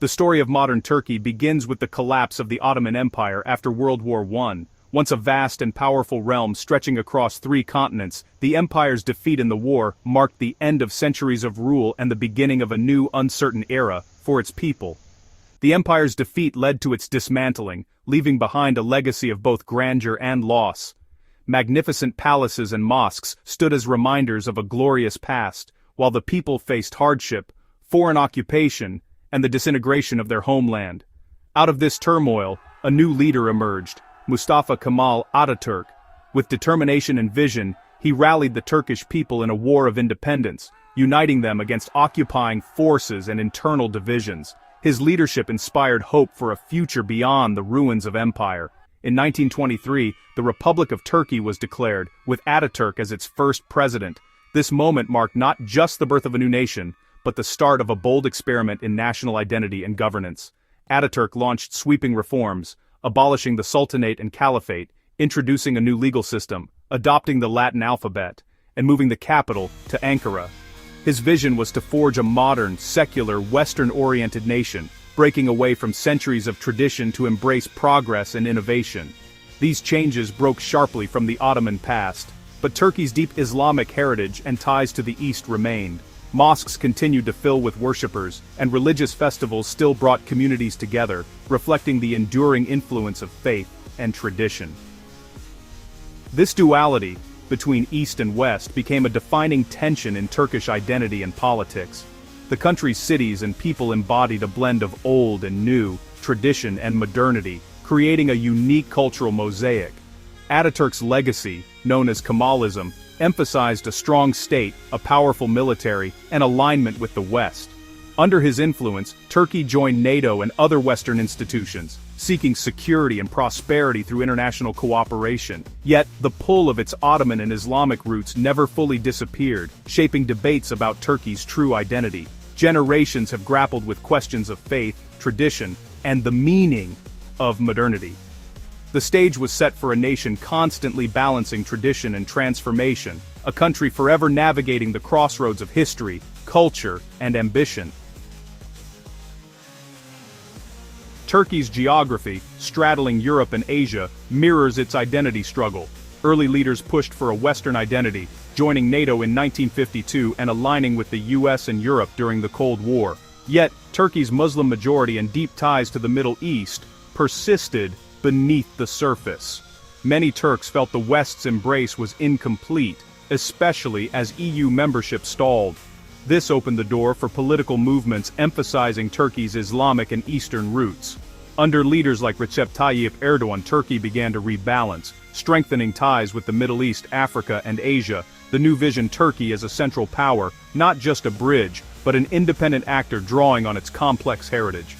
The story of modern Turkey begins with the collapse of the Ottoman Empire after World War I. Once a vast and powerful realm stretching across 3 continents, the empire's defeat in the war marked the end of centuries of rule and the beginning of a new, uncertain era for its people. The empire's defeat led to its dismantling, leaving behind a legacy of both grandeur and loss. Magnificent palaces and mosques stood as reminders of a glorious past, while the people faced hardship, foreign occupation, and the disintegration of their homeland. Out of this turmoil, a new leader emerged, Mustafa Kemal Ataturk. With determination and vision, he rallied the Turkish people in a war of independence, uniting them against occupying forces and internal divisions. His leadership inspired hope for a future beyond the ruins of empire. In 1923, the Republic of Turkey was declared, with Ataturk as its first president. This moment marked not just the birth of a new nation, but the start of a bold experiment in national identity and governance. Ataturk launched sweeping reforms, abolishing the Sultanate and Caliphate, introducing a new legal system, adopting the Latin alphabet, and moving the capital to Ankara. His vision was to forge a modern, secular, Western-oriented nation, breaking away from centuries of tradition to embrace progress and innovation. These changes broke sharply from the Ottoman past, but Turkey's deep Islamic heritage and ties to the East remained. Mosques continued to fill with worshippers, and religious festivals still brought communities together, reflecting the enduring influence of faith and tradition. This duality, between East and West, became a defining tension in Turkish identity and politics. The country's cities and people embodied a blend of old and new, tradition and modernity, creating a unique cultural mosaic. Ataturk's legacy, known as Kemalism, emphasized a strong state, a powerful military, and alignment with the West. Under his influence, Turkey joined NATO and other Western institutions, seeking security and prosperity through international cooperation. Yet, the pull of its Ottoman and Islamic roots never fully disappeared, shaping debates about Turkey's true identity. Generations have grappled with questions of faith, tradition, and the meaning of modernity. The stage was set for a nation constantly balancing tradition and transformation, a country forever navigating the crossroads of history, culture, and ambition. Turkey's geography, straddling Europe and Asia, mirrors its identity struggle. Early leaders pushed for a Western identity, joining NATO in 1952 and aligning with the US and Europe during the Cold War. Yet, Turkey's Muslim majority and deep ties to the Middle East persisted beneath the surface. Many Turks felt the West's embrace was incomplete, especially as EU membership stalled. This opened the door for political movements emphasizing Turkey's Islamic and Eastern roots. Under leaders like Recep Tayyip Erdogan, Turkey began to rebalance, strengthening ties with the Middle East, Africa, and Asia. The new vision Turkey as a central power, not just a bridge, but an independent actor drawing on its complex heritage.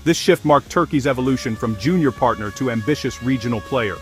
This shift marked Turkey's evolution from junior partner to ambitious regional player.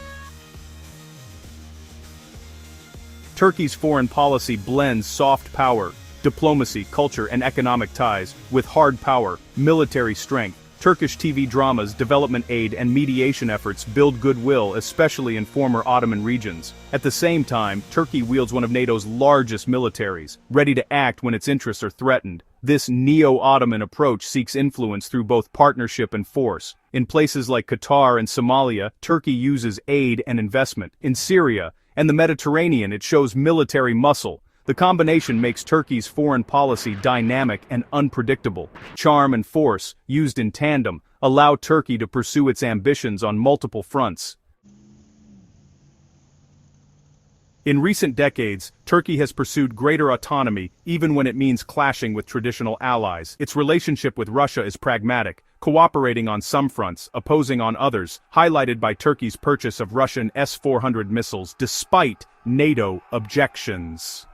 Turkey's foreign policy blends soft power, diplomacy, culture, and economic ties with hard power, military strength. Turkish TV dramas, development aid, and mediation efforts build goodwill, especially in former Ottoman regions. At the same time, Turkey wields one of NATO's largest militaries, ready to act when its interests are threatened. This neo-Ottoman approach seeks influence through both partnership and force. In places like Qatar and Somalia, Turkey uses aid and investment. In Syria and the Mediterranean, it shows military muscle. The combination makes Turkey's foreign policy dynamic and unpredictable. Charm and force, used in tandem, allow Turkey to pursue its ambitions on multiple fronts. In recent decades, Turkey has pursued greater autonomy, even when it means clashing with traditional allies. Its relationship with Russia is pragmatic, cooperating on some fronts, opposing on others, highlighted by Turkey's purchase of Russian S-400 missiles despite NATO objections.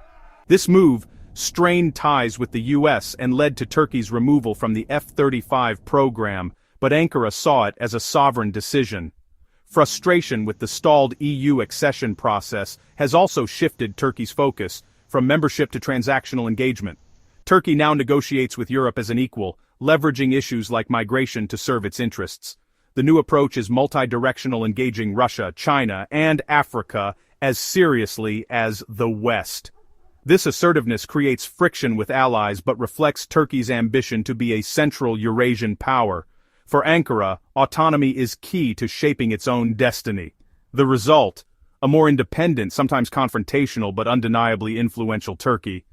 This move strained ties with the US and led to Turkey's removal from the F-35 program, but Ankara saw it as a sovereign decision. Frustration with the stalled EU accession process has also shifted Turkey's focus from membership to transactional engagement. Turkey now negotiates with Europe as an equal, leveraging issues like migration to serve its interests. The new approach is multi-directional, engaging Russia, China, and Africa as seriously as the West. This assertiveness creates friction with allies but reflects Turkey's ambition to be a central Eurasian power. For Ankara, autonomy is key to shaping its own destiny. The result? A more independent, sometimes confrontational but undeniably influential Turkey.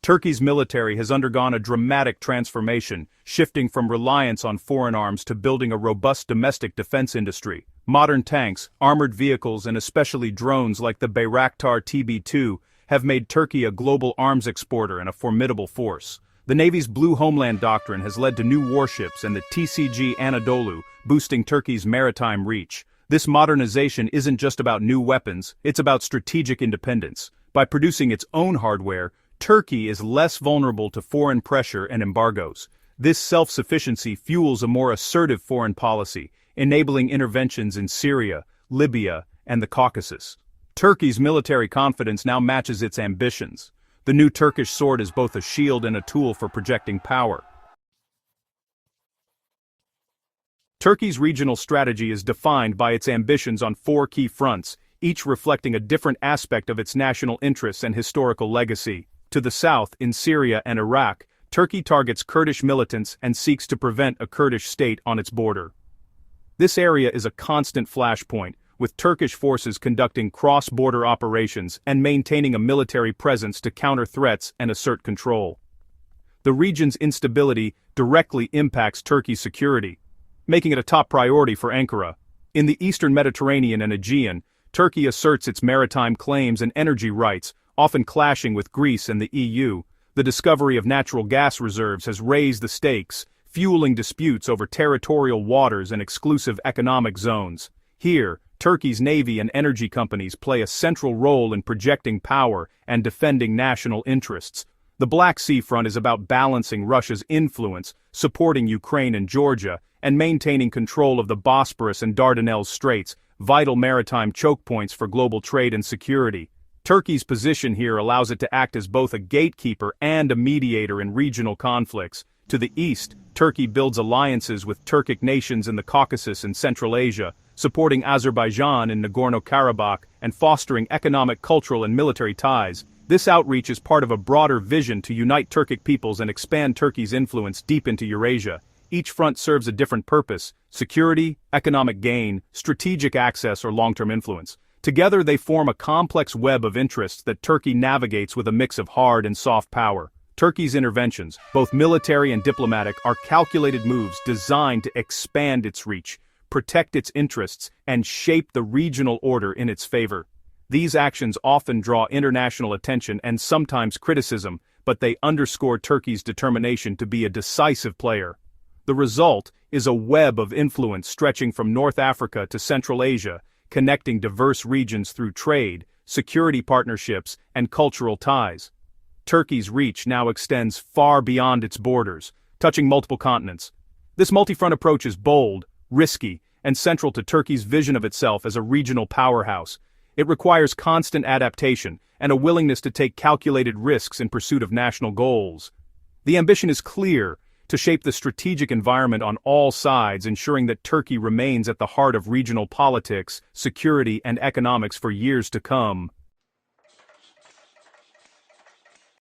Turkey's military has undergone a dramatic transformation, shifting from reliance on foreign arms to building a robust domestic defense industry. Modern tanks, armored vehicles and especially drones like the Bayraktar TB2 have made Turkey a global arms exporter and a formidable force. The Navy's Blue Homeland Doctrine has led to new warships and the TCG Anadolu, boosting Turkey's maritime reach. This modernization isn't just about new weapons, it's about strategic independence. By producing its own hardware, Turkey is less vulnerable to foreign pressure and embargoes. This self-sufficiency fuels a more assertive foreign policy, enabling interventions in Syria, Libya, and the Caucasus. Turkey's military confidence now matches its ambitions. The new Turkish sword is both a shield and a tool for projecting power. Turkey's regional strategy is defined by its ambitions on four key fronts, each reflecting a different aspect of its national interests and historical legacy. To the south, in Syria and Iraq, Turkey targets Kurdish militants and seeks to prevent a Kurdish state on its border. This area is a constant flashpoint, with Turkish forces conducting cross-border operations and maintaining a military presence to counter threats and assert control. The region's instability directly impacts Turkey's security, making it a top priority for Ankara. In the eastern Mediterranean and Aegean, Turkey asserts its maritime claims and energy rights, often clashing with Greece and the EU. The discovery of natural gas reserves has raised the stakes, fueling disputes over territorial waters and exclusive economic zones. Here, Turkey's navy and energy companies play a central role in projecting power and defending national interests. The Black Sea front is about balancing Russia's influence, supporting Ukraine and Georgia, and maintaining control of the Bosporus and Dardanelles Straits, vital maritime choke points for global trade and security. Turkey's position here allows it to act as both a gatekeeper and a mediator in regional conflicts. To the east, Turkey builds alliances with Turkic nations in the Caucasus and Central Asia, supporting Azerbaijan in Nagorno-Karabakh and fostering economic, cultural and military ties. This outreach is part of a broader vision to unite Turkic peoples and expand Turkey's influence deep into Eurasia. Each front serves a different purpose: security, economic gain, strategic access or long-term influence. Together they form a complex web of interests that Turkey navigates with a mix of hard and soft power. Turkey's interventions, both military and diplomatic, are calculated moves designed to expand its reach, protect its interests, and shape the regional order in its favor. These actions often draw international attention and sometimes criticism, but they underscore Turkey's determination to be a decisive player. The result is a web of influence stretching from North Africa to Central Asia, connecting diverse regions through trade, security partnerships, and cultural ties. Turkey's reach now extends far beyond its borders, touching multiple continents. This multi-front approach is bold, risky, and central to Turkey's vision of itself as a regional powerhouse. It requires constant adaptation and a willingness to take calculated risks in pursuit of national goals. The ambition is clear: to shape the strategic environment on all sides, ensuring that Turkey remains at the heart of regional politics, security, and economics for years to come.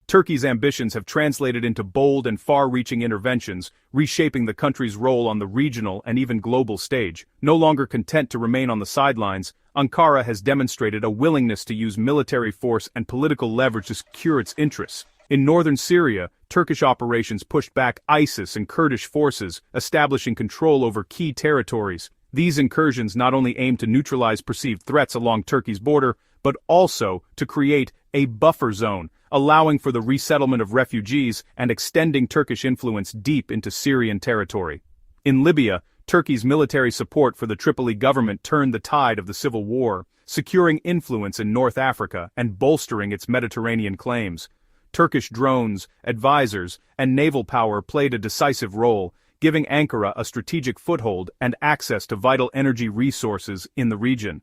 Turkey's ambitions have translated into bold and far-reaching interventions, reshaping the country's role on the regional and even global stage. No longer content to remain on the sidelines, Ankara has demonstrated a willingness to use military force and political leverage to secure its interests. In northern Syria, Turkish operations pushed back ISIS and Kurdish forces, establishing control over key territories. These incursions not only aim to neutralize perceived threats along Turkey's border, but also to create a buffer zone, allowing for the resettlement of refugees and extending Turkish influence deep into Syrian territory. In Libya, Turkey's military support for the Tripoli government turned the tide of the civil war, securing influence in North Africa and bolstering its Mediterranean claims. Turkish drones, advisors, and naval power played a decisive role, giving Ankara a strategic foothold and access to vital energy resources in the region.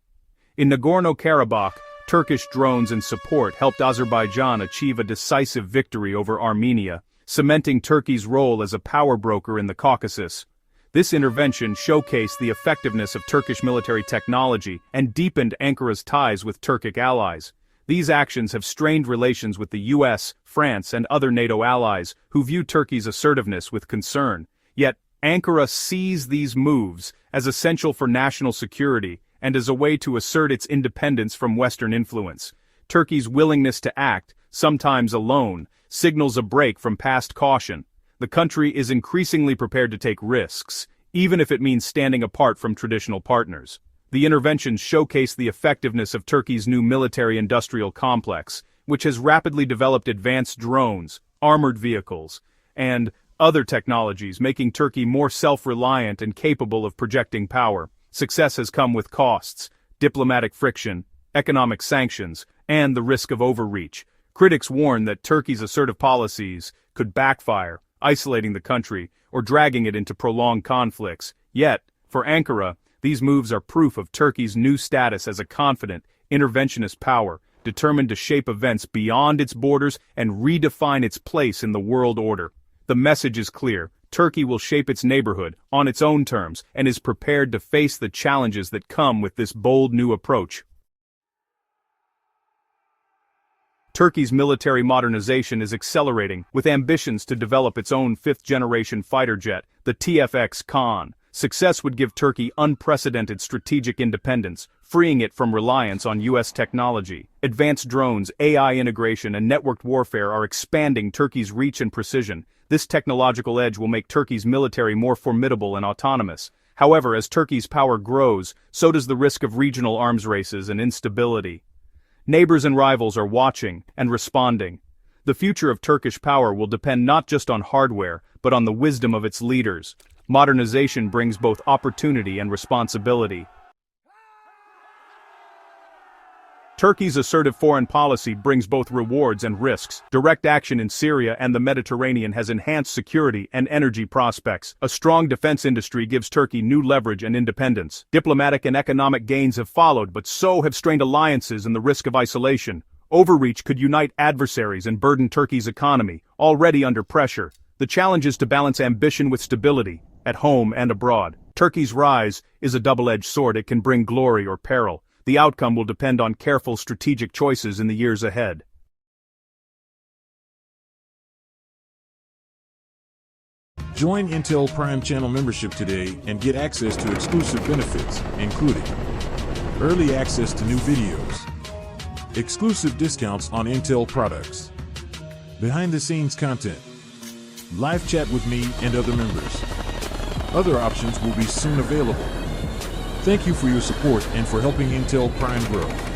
In Nagorno-Karabakh, Turkish drones and support helped Azerbaijan achieve a decisive victory over Armenia, cementing Turkey's role as a power broker in the Caucasus. This intervention showcased the effectiveness of Turkish military technology and deepened Ankara's ties with Turkic allies. These actions have strained relations with the US, France, and other NATO allies, who view Turkey's assertiveness with concern. Yet, Ankara sees these moves as essential for national security and as a way to assert its independence from Western influence. Turkey's willingness to act, sometimes alone, signals a break from past caution. The country is increasingly prepared to take risks, even if it means standing apart from traditional partners. The interventions showcase the effectiveness of Turkey's new military-industrial complex, which has rapidly developed advanced drones, armored vehicles, and other technologies, making Turkey more self-reliant and capable of projecting power. Success has come with costs, diplomatic friction, economic sanctions, and the risk of overreach. Critics warn that Turkey's assertive policies could backfire, isolating the country or dragging it into prolonged conflicts. Yet, for Ankara, these moves are proof of Turkey's new status as a confident, interventionist power, determined to shape events beyond its borders and redefine its place in the world order. The message is clear: Turkey will shape its neighborhood on its own terms and is prepared to face the challenges that come with this bold new approach. Turkey's military modernization is accelerating, with ambitions to develop its own fifth-generation fighter jet, the TFX Khan. Success would give Turkey unprecedented strategic independence, freeing it from reliance on US technology. Advanced drones, AI integration, and networked warfare are expanding Turkey's reach and precision. This technological edge will make Turkey's military more formidable and autonomous. However, as Turkey's power grows, so does the risk of regional arms races and instability. Neighbors and rivals are watching and responding. The future of Turkish power will depend not just on hardware, but on the wisdom of its leaders. Modernization brings both opportunity and responsibility. Turkey's assertive foreign policy brings both rewards and risks. Direct action in Syria and the Mediterranean has enhanced security and energy prospects. A strong defense industry gives Turkey new leverage and independence. Diplomatic and economic gains have followed, but so have strained alliances and the risk of isolation. Overreach could unite adversaries and burden Turkey's economy, already under pressure. The challenge is to balance ambition with stability, at home and abroad. Turkey's rise is a double-edged sword. It can bring glory or peril. The outcome will depend on careful strategic choices in the years ahead. Join Intel Prime channel membership today and get access to exclusive benefits, including early access to new videos, exclusive discounts on Intel products, behind-the-scenes content, live chat with me and other members. Other options will be soon available. Thank you for your support and for helping Intel Prime grow.